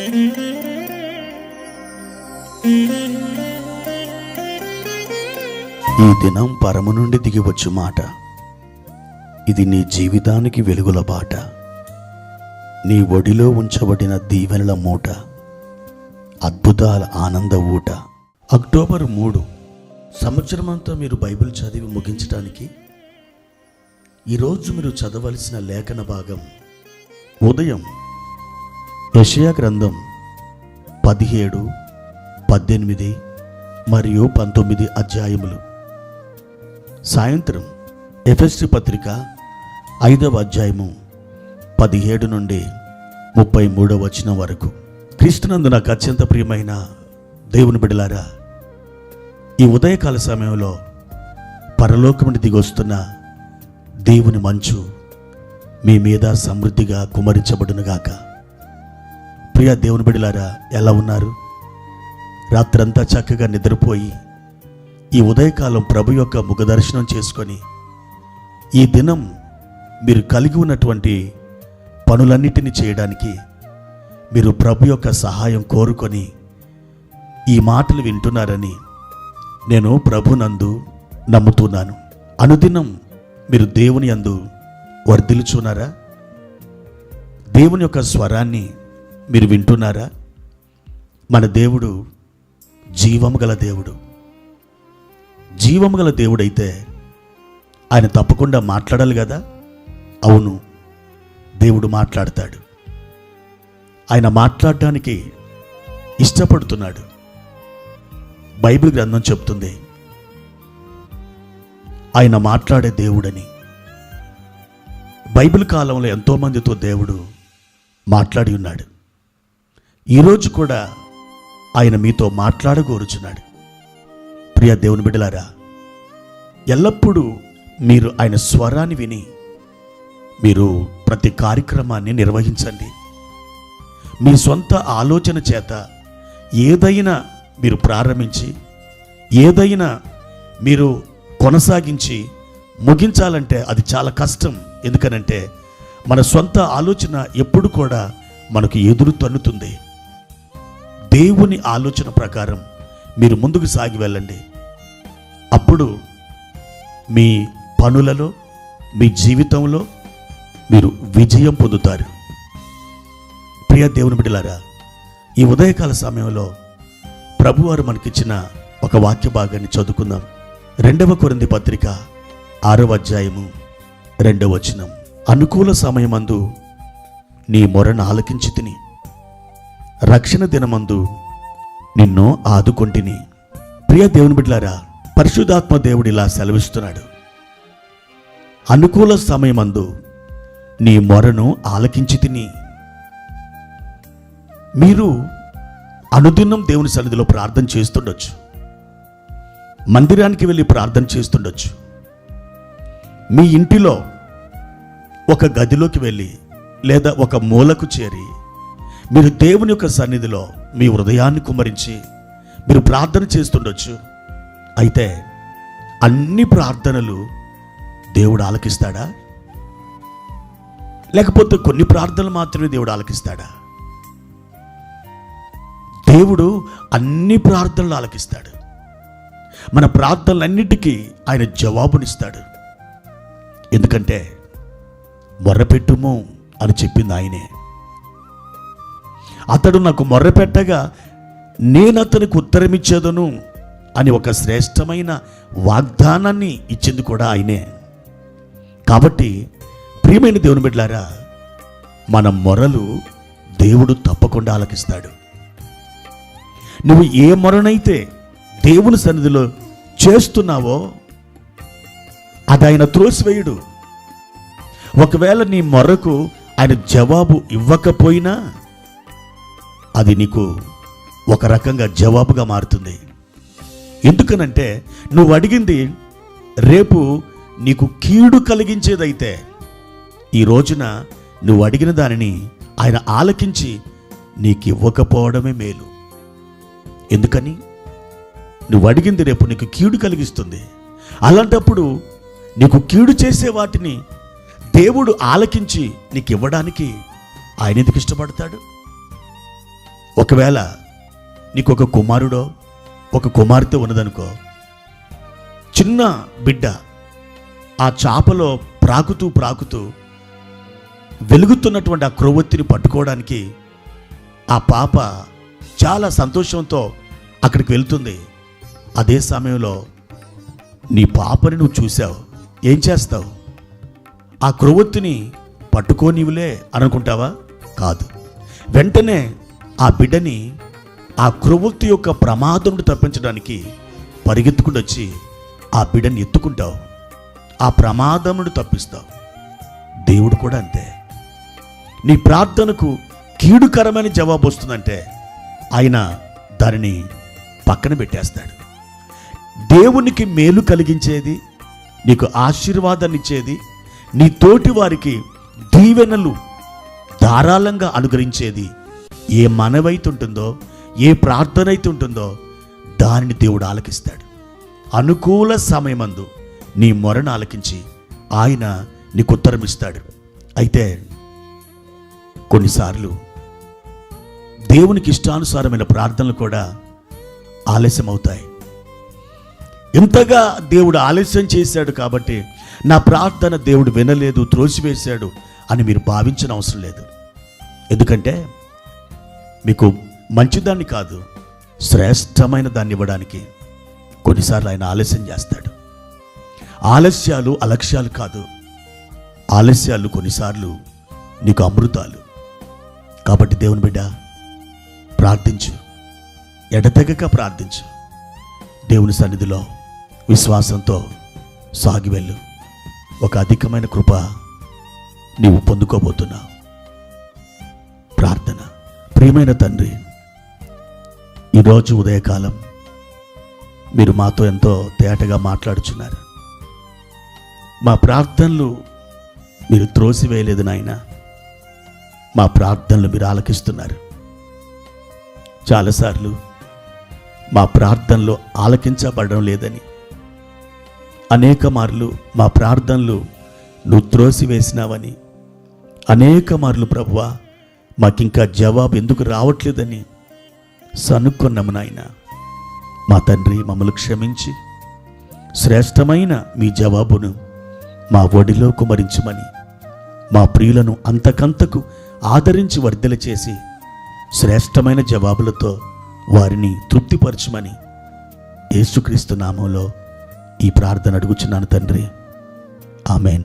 ఈ దినం పరము నుండి దిగివచ్చు మాట, ఇది నీ జీవితానికి వెలుగుల బాట, నీ ఒడిలో ఉంచబడిన దీవెనల మూట, అద్భుతాల ఆనంద ఊట. అక్టోబర్ 3 సంవత్సరమంతా మీరు బైబిల్ చదివి ముగించడానికి ఈరోజు మీరు చదవలసిన లేఖన భాగం ఉదయం యెషయా గ్రంథం 17, 18 మరియు 19 అధ్యాయములు, సాయంత్రం ఎఫెసీ పత్రిక 5వ అధ్యాయము 17 నుండి 33వ వచనం వరకు. క్రీస్తునందు నాకు అత్యంత ప్రియమైన దేవుని బిడ్డలారా, ఈ ఉదయకాల సమయంలో పరలోకం నుండి దిగొస్తున్న దేవుని మంచు మీ మీద సమృద్ధిగా కుమ్మరించబడునుగాక. ప్రియ దేవుని బిడ్డలారా, ఎలా ఉన్నారు? రాత్రంతా చక్కగా నిద్రపోయి ఈ ఉదయకాలం ప్రభు యొక్క ముఖదర్శనం చేసుకొని ఈ దినం మీరు కలిగి ఉన్నటువంటి పనులన్నిటినీ చేయడానికి మీరు ప్రభు యొక్క సహాయం కోరుకొని ఈ మాటలు వింటున్నారని నేను ప్రభునందు నమ్ముతున్నాను. అనుదినం మీరు దేవుని యందు వర్ధిల్లుచున్నారా? దేవుని యొక్క స్వరాన్ని మీరు వింటున్నారా? మన దేవుడు జీవము గల దేవుడు. జీవము గల దేవుడైతే ఆయన తప్పకుండా మాట్లాడాలి కదా. అవును, దేవుడు మాట్లాడతాడు. ఆయన మాట్లాడటానికి ఇష్టపడుతున్నాడు. బైబిల్ గ్రంథం చెప్తుంది ఆయన మాట్లాడే దేవుడని. బైబిల్ కాలంలో ఎంతోమందితో దేవుడు మాట్లాడి ఉన్నాడు. ఈరోజు కూడా ఆయన మీతో మాట్లాడగోరుచున్నాడు. ప్రియ దేవుని బిడ్డలారా, ఎల్లప్పుడూ మీరు ఆయన స్వరాన్ని విని మీరు ప్రతి కార్యక్రమాన్ని నిర్వహించండి. మీ సొంత ఆలోచన చేత ఏదైనా మీరు ప్రారంభించి ఏదైనా మీరు కొనసాగించి ముగించాలంటే అది చాలా కష్టం. ఎందుకనంటే మన సొంత ఆలోచన ఎప్పుడు కూడా మనకు ఎదురు తన్నుతుంది. దేవుని ఆలోచన ప్రకారం మీరు ముందుకు సాగి వెళ్ళండి. అప్పుడు మీ పనులలో, మీ జీవితంలో మీరు విజయం పొందుతారు. ప్రియ దేవుని బిడ్డలారా, ఈ ఉదయకాల సమయంలో ప్రభువారు మనకిచ్చిన ఒక వాక్య భాగాన్ని చదువుకుందాం. 2వ కొరింథీ పత్రిక 6వ అధ్యాయము 2వ వచనం. అనుకూల సమయమందు నీ మొరను ఆలకించితిని, రక్షణ దినమందు నిన్ను ఆదుకొంటిని. ప్రియ దేవుని బిడ్డలారా, పరిశుద్ధాత్మ దేవుడు ఇలా సెలవిస్తున్నాడు. అనుకూల సమయమందు నీ మొరను ఆలకించితిని. మీరు అనుదినం దేవుని సన్నిధిలో ప్రార్థన చేస్తుండొచ్చు, మందిరానికి వెళ్ళి ప్రార్థన చేస్తుండొచ్చు, మీ ఇంటిలో ఒక గదిలోకి వెళ్ళి లేదా ఒక మూలకు చేరి మీరు దేవుని యొక్క సన్నిధిలో మీ హృదయాన్ని కుమ్మరించి మీరు ప్రార్థన చేస్తుండొచ్చు. అయితే అన్ని ప్రార్థనలు దేవుడు ఆలకిస్తాడా? లేకపోతే కొన్ని ప్రార్థనలు మాత్రమే దేవుడు ఆలకిస్తాడా? దేవుడు అన్ని ప్రార్థనలు ఆలకిస్తాడు. మన ప్రార్థనలన్నిటికీ ఆయన జవాబునిస్తాడు. ఎందుకంటే మొర్రపెట్టుము అని చెప్పింది ఆయనే. అతడు నాకు మొర్రపెట్టగా నేను అతనికి ఉత్తరమిచ్చేదను అని ఒక శ్రేష్టమైన వాగ్దానాన్ని ఇచ్చింది కూడా ఆయనే. కాబట్టి ప్రియమైన దేవుని బిడ్డలారా, మన మొరలు దేవుడు తప్పకుండా ఆలకిస్తాడు. నువ్వు ఏ మొరనైతే దేవుని సన్నిధిలో చేస్తున్నావో అది ఆయన త్రోసివేయుడు. ఒకవేళ నీ మొరకు ఆయన జవాబు ఇవ్వకపోయినా అది నీకు ఒక రకంగా జవాబుగా మారుతుంది. ఎందుకనంటే నువ్వు అడిగింది రేపు నీకు కీడు కలిగించేదైతే ఈ రోజున నువ్వు అడిగిన దానిని ఆయన ఆలకించి నీకు ఇవ్వకపోవడమే మేలు. ఎందుకని? నువ్వు అడిగింది రేపు నీకు కీడు కలిగిస్తుంది. అలాంటప్పుడు నీకు కీడు చేసే వాటిని దేవుడు ఆలకించి నీకు ఇవ్వడానికి ఆయన ఎందుకు ఇష్టపడతాడు? ఒకవేళ నీకు ఒక కుమారుడో ఒక కుమార్తె ఉన్నదనుకో, చిన్న బిడ్డ ఆ చాపలో ప్రాకుతూ వెలుగుతున్నటువంటి ఆ క్రొవ్వొత్తిని పట్టుకోవడానికి ఆ పాప చాలా సంతోషంతో అక్కడికి వెళ్తుంది. అదే సమయంలో నీ పాపని నువ్వు చూసావు, ఏం చేస్తావు? ఆ క్రొవ్వొత్తిని పట్టుకోనివులే అనుకుంటావా? కాదు. వెంటనే ఆ బిడ్డని ఆ క్రొవ్వొత్తి యొక్క ప్రమాదం నుండి తప్పించడానికి పరిగెత్తుకుంటూ వచ్చి ఆ బిడ్డని ఎత్తుకుంటావు, ఆ ప్రమాదం నుండి తప్పిస్తావు. దేవుడు కూడా అంతే. నీ ప్రార్థనకు కీడుకరమైన జవాబు వస్తుందంటే ఆయన దానిని పక్కన పెట్టేస్తాడు. దేవునికి మేలు కలిగించేది, నీకు ఆశీర్వాదాన్ని ఇచ్చేది, నీ తోటి వారికి దీవెనలు ధారాళంగా అనుగ్రహించేది ఏ మనవైతే ఉంటుందో, ఏ ప్రార్థన అయితే ఉంటుందో దానిని దేవుడు ఆలకిస్తాడు. అనుకూల సమయమందు నీ మొరను ఆలకించి ఆయన నీకు ఉత్తరం ఇస్తాడు. అయితే కొన్నిసార్లు దేవునికి ఇష్టానుసారమైన ప్రార్థనలు కూడా ఆలస్యం అవుతాయి. ఇంతగా దేవుడు ఆలస్యం చేశాడు కాబట్టి నా ప్రార్థన దేవుడు వినలేదు, త్రోసివేశాడు అని మీరు భావించిన అవసరం లేదు. ఎందుకంటే మీకు మంచిదాన్ని కాదు, శ్రేష్టమైన దాన్ని ఇవ్వడానికి కొన్నిసార్లు ఆయన ఆలస్యం చేస్తాడు. ఆలస్యాలు అలక్ష్యాలు కాదు, ఆలస్యాలు కొన్నిసార్లు నీకు అమృతాలు. కాబట్టి దేవుని బిడ్డ, ప్రార్థించు, ఎడతెగక ప్రార్థించు. దేవుని సన్నిధిలో విశ్వాసంతో సాగి వెళ్ళు. ఒక అధికమైన కృప నీవు పొందుకోబోతున్నావు. ప్రార్థన. ప్రియమైన తండ్రి, ఈరోజు ఉదయకాలం మీరు మాతో ఎంతో తేటగా మాట్లాడుచున్నారు. మా ప్రార్థనలు మీరు త్రోసివేయలేదు నాయన, మా ప్రార్థనలు మీరు ఆలకిస్తున్నారు. చాలాసార్లు మా ప్రార్థనలు ఆలకించబడడం లేదని, అనేక మార్లు మా ప్రార్థనలు నువ్వు త్రోసివేసినావని, అనేక మార్లు ప్రభువా మాకింకా జవాబు ఎందుకు రావట్లేదని సనుక్కున్నాము నాయన. మా తండ్రి, మమ్మల్ని క్షమించి శ్రేష్టమైన మీ జవాబును మా ఒడిలో కుమరించమని, మా ప్రియులను అంతకంతకు ఆదరించి వర్ధల చేసి శ్రేష్టమైన జవాబులతో వారిని తృప్తిపరచమని యేసుక్రీస్తు నామంలో ఈ ప్రార్థన అడుగుచున్నాను తండ్రి. ఆమెన్.